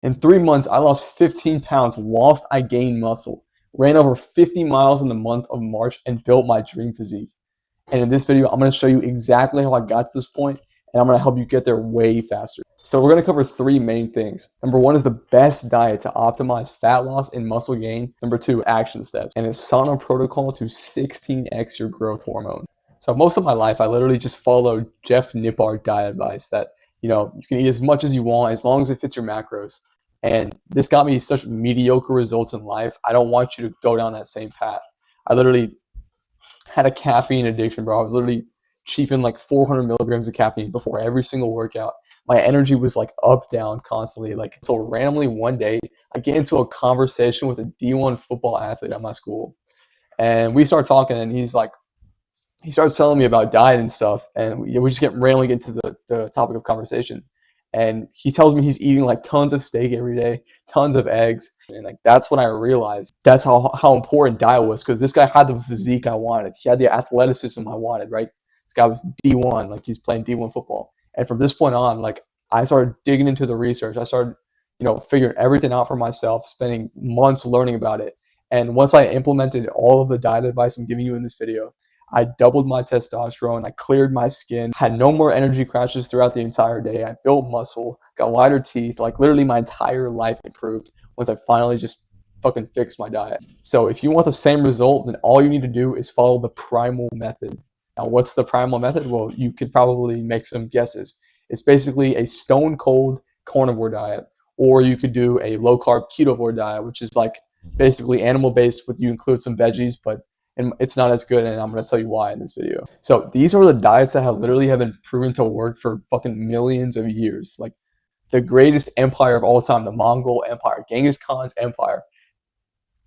In 3 months, I lost 15 pounds whilst I gained muscle, ran over 50 miles in the month of March, and built my dream physique. And in this video, I'm going to show you exactly how I got to this point, and I'm going to help you get there way faster. So we're going to cover three main things. Number one is the best diet to optimize fat loss and muscle gain. Number two, action steps, and a sauna protocol to 16x your growth hormone. So most of my life, I literally just followed Jeff Nippard diet advice that, you can eat as much as you want as long as it fits your macros. And this got me such mediocre results in life. I don't want you to go down that same path. I literally had a caffeine addiction, bro. I was literally chiefing like 400 milligrams of caffeine before every single workout. My energy was like up, down constantly. So randomly one day, I get into a conversation with a D1 football athlete at my school. And we start talking, and he starts telling me about diet and stuff. And we just randomly get to the topic of conversation. And he tells me he's eating like tons of steak every day, tons of eggs. And like that's when I realized that's how important diet was, because this guy had the physique I wanted. He had the athleticism I wanted, right? This guy was D1, like he's playing D1 football. And from this point on, like I started digging into the research. I started, figuring everything out for myself, spending months learning about it. And once I implemented all of the diet advice I'm giving you in this video, I doubled my testosterone, I cleared my skin, had no more energy crashes throughout the entire day, I built muscle, got whiter teeth, like literally my entire life improved once I finally just fucking fixed my diet. So if you want the same result, then all you need to do is follow the primal method. Now, what's the primal method? Well, you could probably make some guesses. It's basically a stone cold carnivore diet, or you could do a low carb ketovore diet, which is like basically animal based with you include some veggies, but it's not as good, and I'm going to tell you why in this video. So these are the diets that have been proven to work for fucking millions of years. Like the greatest empire of all time, the Mongol Empire, Genghis Khan's empire,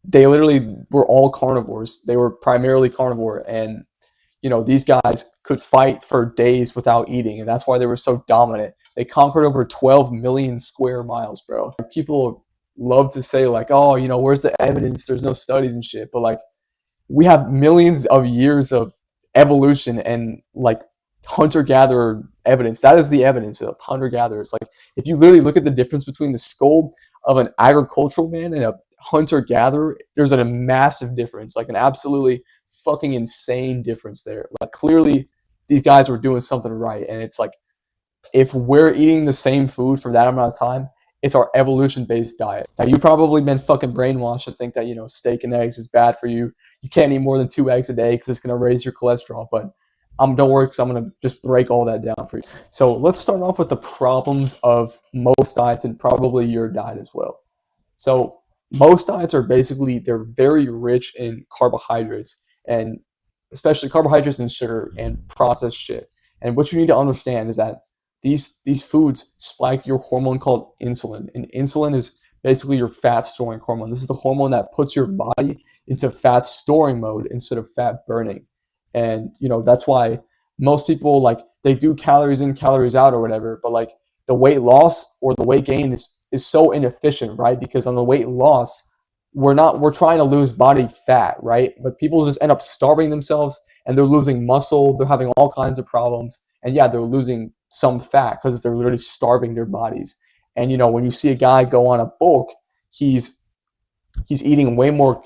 they literally were all carnivores. They were primarily carnivore, and these guys could fight for days without eating, and that's why they were so dominant. They conquered over 12 million square miles, bro. People love to say like, oh, where's the evidence? There's no studies and shit, but like, we have millions of years of evolution and like hunter-gatherer evidence. That is the evidence of hunter-gatherers. Like if you literally look at the difference between the skull of an agricultural man and a hunter-gatherer, there's a massive difference, like an absolutely fucking insane difference there. Like clearly these guys were doing something right. And it's like, if we're eating the same food for that amount of time, it's our evolution-based diet. Now, you've probably been fucking brainwashed to think that, steak and eggs is bad for you. You can't eat more than 2 eggs a day because it's going to raise your cholesterol. But don't worry, because I'm going to just break all that down for you. So let's start off with the problems of most diets, and probably your diet as well. So most diets are basically, they're very rich in carbohydrates, and especially carbohydrates and sugar and processed shit. And what you need to understand is that these foods spike your hormone called insulin. And insulin is basically your fat storing hormone. This is the hormone that puts your body into fat storing mode instead of fat burning. And, that's why most people, like, they do calories in, calories out or whatever, but like the weight loss or the weight gain is so inefficient, right? Because on the weight loss, we're trying to lose body fat, right? But people just end up starving themselves, and they're losing muscle. They're having all kinds of problems. And yeah, they're losing some fat because they're literally starving their bodies. And when you see a guy go on a bulk, he's eating way more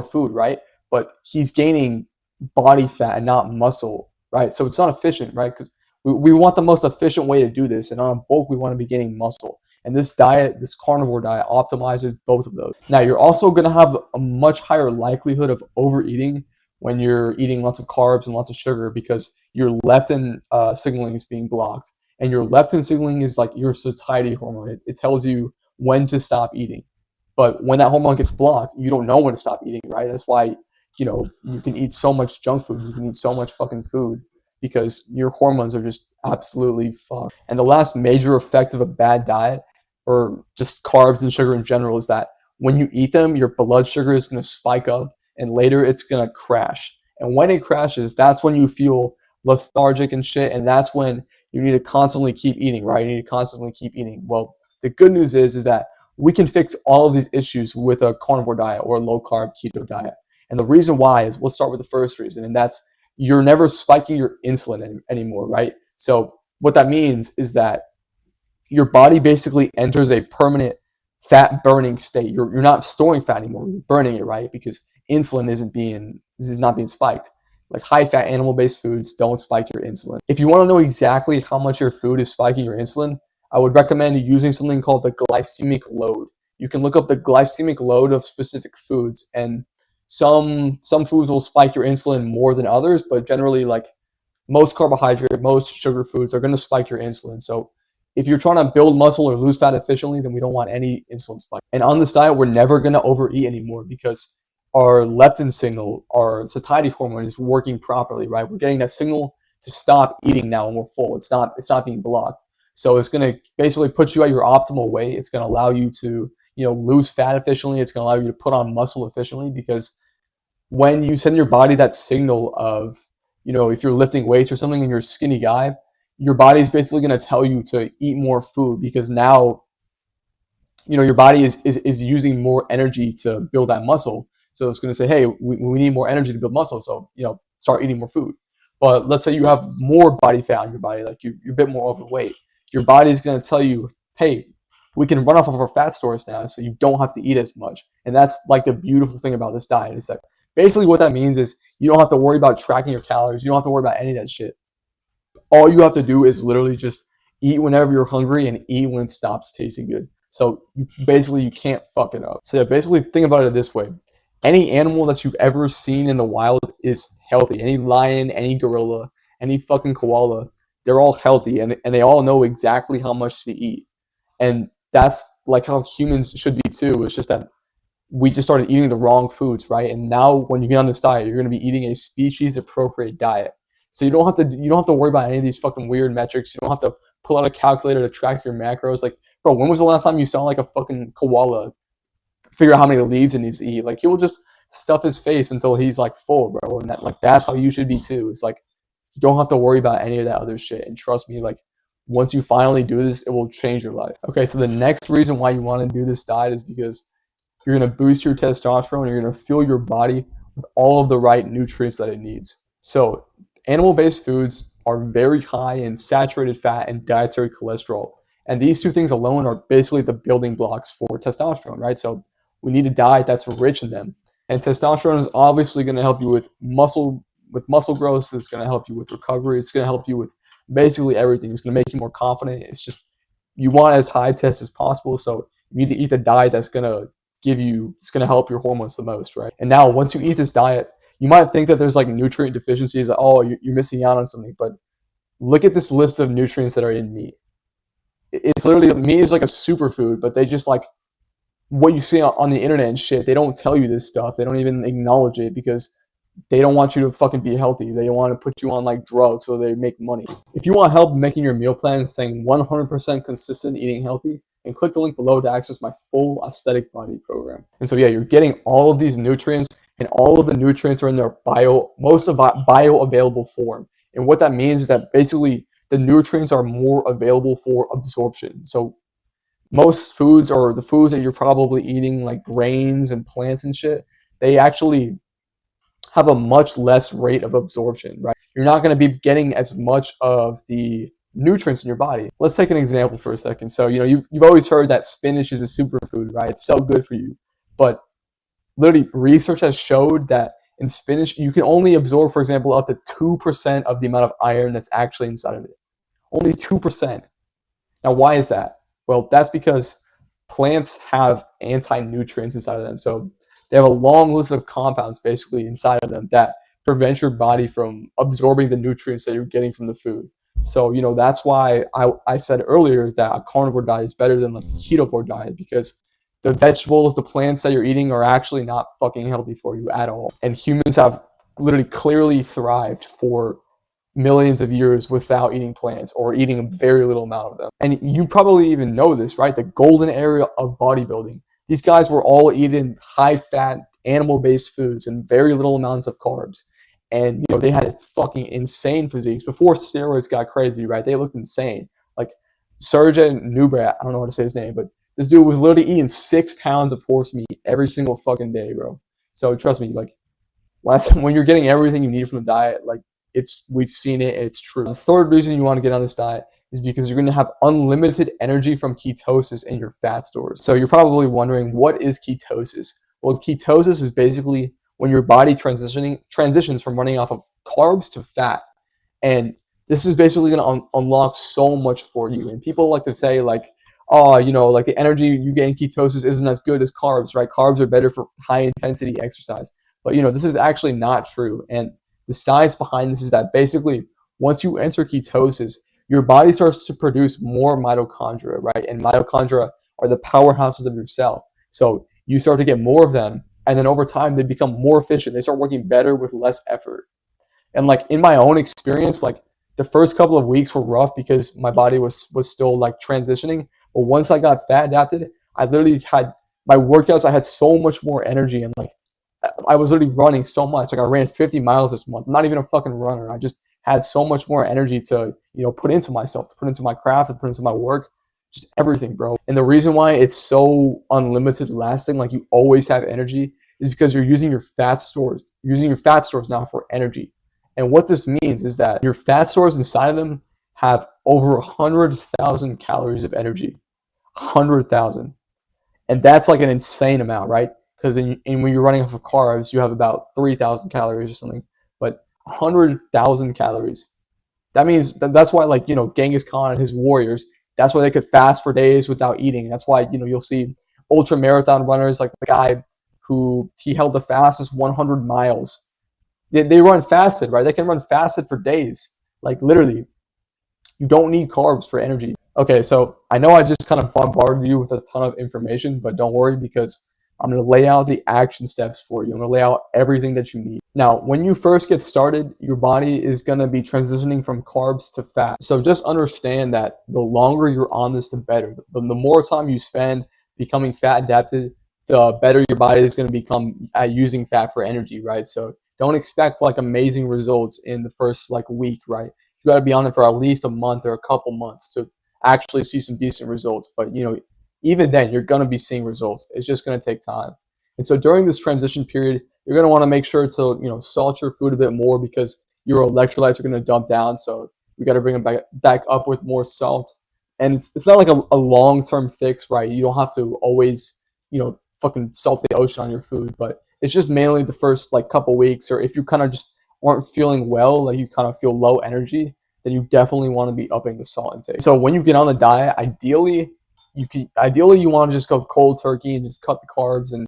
food, right? But he's gaining body fat and not muscle, right? So it's not efficient, right? Because we want the most efficient way to do this, and on a bulk we want to be gaining muscle. And this carnivore diet, optimizes both of those. Now, you're also going to have a much higher likelihood of overeating when you're eating lots of carbs and lots of sugar, because your leptin signaling is being blocked. And your leptin signaling is like your satiety hormone. It tells you when to stop eating. But when that hormone gets blocked, you don't know when to stop eating, right? That's why, you can eat so much junk food. You can eat so much fucking food because your hormones are just absolutely fucked. And the last major effect of a bad diet, or just carbs and sugar in general, is that when you eat them, your blood sugar is going to spike up, and later it's going to crash. And when it crashes, that's when you feel lethargic and shit, and that's when you need to constantly keep eating, right? You need to constantly keep eating. Well, the good news is that we can fix all of these issues with a carnivore diet or a low-carb keto diet. And the reason why is, we'll start with the first reason, and that's you're never spiking your insulin anymore, right? So what that means is that your body basically enters a permanent fat burning state. You're not storing fat anymore. You're burning it, right? Because insulin is not being spiked. Like high fat animal based foods don't spike your insulin. If you want to know exactly how much your food is spiking your insulin, I would recommend using something called the glycemic load. You can look up the glycemic load of specific foods, and some foods will spike your insulin more than others, but generally, like most carbohydrate, most sugar foods are going to spike your insulin. So if you're trying to build muscle or lose fat efficiently, then we don't want any insulin spike. And on this diet, we're never going to overeat anymore because our leptin signal, our satiety hormone is working properly, right? We're getting that signal to stop eating now when we're full. It's not being blocked. So it's going to basically put you at your optimal weight. It's going to allow you to, lose fat efficiently. It's going to allow you to put on muscle efficiently, because when you send your body that signal of, if you're lifting weights or something and you're a skinny guy, your body is basically going to tell you to eat more food, because now, your body is using more energy to build that muscle. So it's going to say, hey, we need more energy to build muscle. So, start eating more food. But let's say you have more body fat in your body, like you're a bit more overweight. Your body is going to tell you, hey, we can run off of our fat stores now, so you don't have to eat as much. And that's like the beautiful thing about this diet, is that basically what that means is you don't have to worry about tracking your calories. You don't have to worry about any of that shit. All you have to do is literally just eat whenever you're hungry and eat when it stops tasting good. So you can't fuck it up. So yeah, basically think about it this way. Any animal that you've ever seen in the wild is healthy. Any lion, any gorilla, any fucking koala, they're all healthy, and they all know exactly how much to eat. And that's like how humans should be too. It's just that we just started eating the wrong foods, right? And now when you get on this diet, you're going to be eating a species appropriate diet. So you don't have to worry about any of these fucking weird metrics. You don't have to pull out a calculator to track your macros. Like, bro, when was the last time you saw like a fucking koala figure out how many leaves he needs to eat? Like, he will just stuff his face until he's like full, bro. And that's how you should be too. It's like, you don't have to worry about any of that other shit. And trust me, like, once you finally do this, it will change your life. Okay, so the next reason why you want to do this diet is because you're going to boost your testosterone, and you're going to fill your body with all of the right nutrients that it needs. So animal-based foods are very high in saturated fat and dietary cholesterol. And these two things alone are basically the building blocks for testosterone, right? So we need a diet that's rich in them. And testosterone is obviously going to help you with muscle growth. It's going to help you with recovery. It's going to help you with basically everything. It's going to make you more confident. It's just, you want as high test as possible. So you need to eat the diet that's going to it's going to help your hormones the most, right? And now once you eat this diet, you might think that there's like nutrient deficiencies, that, oh, you're missing out on something. But look at this list of nutrients that are in meat. It's literally, meat is like a superfood, but they just like, what you see on the internet and shit, they don't tell you this stuff. They don't even acknowledge it, because they don't want you to fucking be healthy. They want to put you on like drugs so they make money. If you want help making your meal plan and staying 100% consistent eating healthy, and click the link below to access my full aesthetic body program. And so yeah, you're getting all of these nutrients, and all of the nutrients are in their bioavailable form. And what that means is that basically the nutrients are more available for absorption. So most foods, or the foods that you're probably eating, like grains and plants and shit, they actually have a much less rate of absorption, right? You're not going to be getting as much of the nutrients in your body. Let's take an example for a second. So, you've always heard that spinach is a superfood, right? It's so good for you. But literally, research has showed that in spinach, you can only absorb, for example, up to 2% of the amount of iron that's actually inside of it. Only 2%. Now, why is that? Well, that's because plants have anti-nutrients inside of them. So they have a long list of compounds basically inside of them that prevent your body from absorbing the nutrients that you're getting from the food. So, that's why I said earlier that a carnivore diet is better than like a ketovore diet, because the vegetables, the plants that you're eating are actually not fucking healthy for you at all. And humans have literally clearly thrived for millions of years without eating plants, or eating a very little amount of them. And you probably even know this, right? The golden era of bodybuilding. These guys were all eating high-fat, animal-based foods and very little amounts of carbs. And, they had fucking insane physiques. Before steroids got crazy, right? They looked insane. Like, Sergeant Nubrat, I don't know how to say his name, but this dude was literally eating 6 pounds of horse meat every single fucking day, bro. So trust me, like, when you're getting everything you need from the diet, like, we've seen it, and it's true. The third reason you want to get on this diet is because you're going to have unlimited energy from ketosis in your fat stores. So you're probably wondering, what is ketosis? Well, ketosis is basically when your body transitions from running off of carbs to fat. And this is basically going to unlock so much for you. And people like to say, like, oh, like the energy you get in ketosis isn't as good as carbs, right? Carbs are better for high intensity exercise. But this is actually not true. And the science behind this is that basically once you enter ketosis, your body starts to produce more mitochondria, right? And mitochondria are the powerhouses of your cell. So you start to get more of them, and then over time they become more efficient. They start working better with less effort. And like in my own experience, like the first couple of weeks were rough because my body was still like transitioning. But once I got fat adapted, I literally had my workouts. I had so much more energy, and like I was literally running so much. Like I ran 50 miles this month. I'm not even a fucking runner. I just had so much more energy to put into myself, to put into my craft, to put into my work, just everything, bro. And the reason why it's so unlimited lasting, like you always have energy, is because you're using your fat stores. You're using your fat stores now for energy. And what this means is that your fat stores inside of them have over 100,000 calories of energy. 100,000. And that's like an insane amount, right? Because when you're running off of carbs, you have about 3,000 calories or something. But 100,000 calories. That means that's why, like, Genghis Khan and his warriors, that's why they could fast for days without eating. That's why, you'll see ultra marathon runners, like the guy who he held the fastest 100 miles. They run fasted, right? They can run fasted for days. Like literally, you don't need carbs for energy. Okay, so I know I just kind of bombarded you with a ton of information, but don't worry because I'm going to lay out the action steps for you. I'm going to lay out everything that you need. Now, when you first get started, your body is going to be transitioning from carbs to fat. So just understand that the longer you're on this, the better. The more time you spend becoming fat adapted, the better your body is going to become at using fat for energy, right? So don't expect like amazing results in the first like week, right? You got to be on it for at least a month or a couple months to actually see some decent results. But even then, you're going to be seeing results. It's just going to take time. And so during this transition period, you're going to want to make sure to salt your food a bit more because your electrolytes are going to dump down. So we got to bring them back up with more salt. And it's not like a long-term fix, right? You don't have to always fucking salt the ocean on your food, but it's just mainly the first like couple weeks, or if you kind of just aren't feeling well, like you kind of feel low energy, then you definitely want to be upping the salt intake. So when you get on the diet, ideally you want to just go cold turkey and just cut the carbs and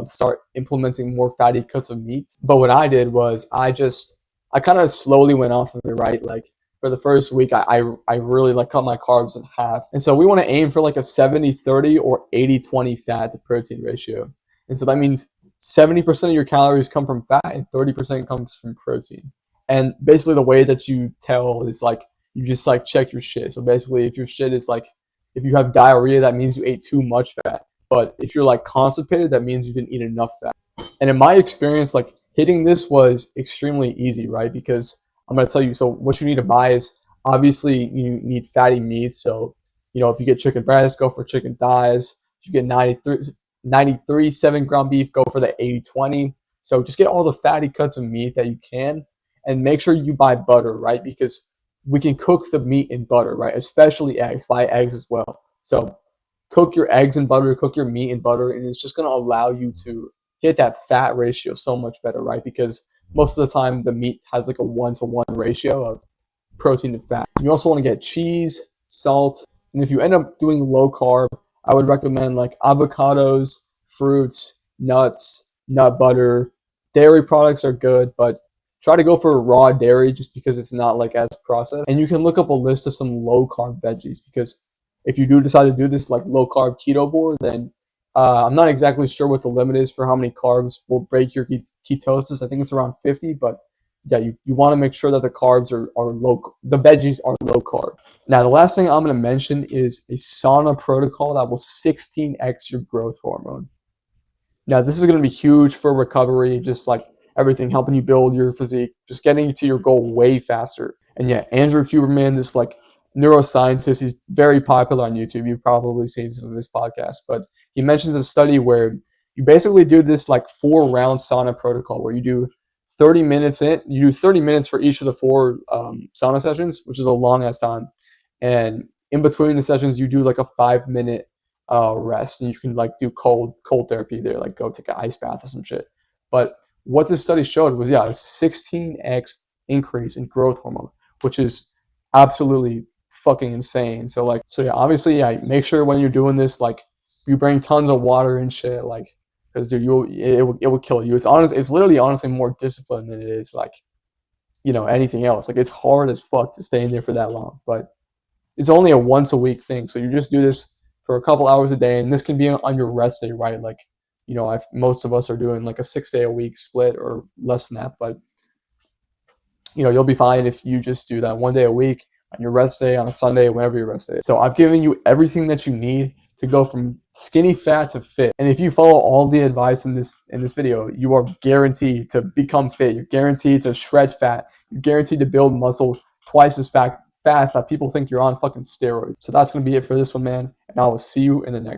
start implementing more fatty cuts of meat. But what I did was I kind of slowly went off of it, right? Like for the first week, I really like cut my carbs in half. And so we want to aim for like a 70-30 or 80-20 fat to protein ratio. And so that means 70% of your calories come from fat and 30% comes from protein. And basically the way that you tell is like, you just like check your shit. So basically if your shit is like, if you have diarrhea, that means you ate too much fat. But if you're like constipated, that means you didn't eat enough fat. And in my experience, like hitting this was extremely easy, right? Because I'm going to tell you, so what you need to buy is obviously you need fatty meats. So, if you get chicken breast, go for chicken thighs. If you get 93 7-ground beef, go for the 80-20. So just get all the fatty cuts of meat that you can, and make sure you buy butter, right? Because we can cook the meat in butter, right? Especially eggs. Buy eggs as well. So cook your eggs in butter, cook your meat in butter, and it's just going to allow you to hit that fat ratio so much better, right? Because most of the time the meat has like a 1-to-1 ratio of protein to fat. You also want to get cheese, salt, and if you end up doing low carb, I would recommend like avocados, fruits, nuts, nut butter. Dairy products are good, but try to go for raw dairy just because it's not like as processed. And you can look up a list of some low carb veggies, because if you do decide to do this like low carb keto board, then I'm not exactly sure what the limit is for how many carbs will break your ketosis. I think it's around 50, but yeah, you want to make sure that the carbs are low, the veggies are low carb. Now, the last thing I'm going to mention is a sauna protocol that will 16x your growth hormone. Now, this is going to be huge for recovery, just like everything, helping you build your physique, just getting you to your goal way faster. And yeah, Andrew Huberman, this like neuroscientist, he's very popular on YouTube. You've probably seen some of his podcasts, but he mentions a study where you basically do this like 4-round sauna protocol where you do 30 minutes for each of the 4 sauna sessions, which is a long ass time. And in between the sessions, you do like a 5 minute rest, and you can like do cold therapy there, like go take an ice bath or some shit. But what this study showed was, yeah, a 16x increase in growth hormone, which is absolutely fucking insane. So yeah, obviously, yeah, make sure when you're doing this, like, you bring tons of water and shit, like, because dude, it will kill you. It's literally honestly more discipline than it is like, anything else. Like, it's hard as fuck to stay in there for that long, but it's only a once a week thing. So you just do this for a couple hours a day, and this can be on your rest day, right? Like, most of us are doing like a 6 day a week split or less than that, but you'll be fine if you just do that one day a week on your rest day, on a Sunday, whenever your rest day is. So I've given you everything that you need to go from skinny fat to fit. And if you follow all the advice in this video, you are guaranteed to become fit. You're guaranteed to shred fat. You're guaranteed to build muscle twice as fast that people think you're on fucking steroids. So that's going to be it for this one, man. And I will see you in the next one.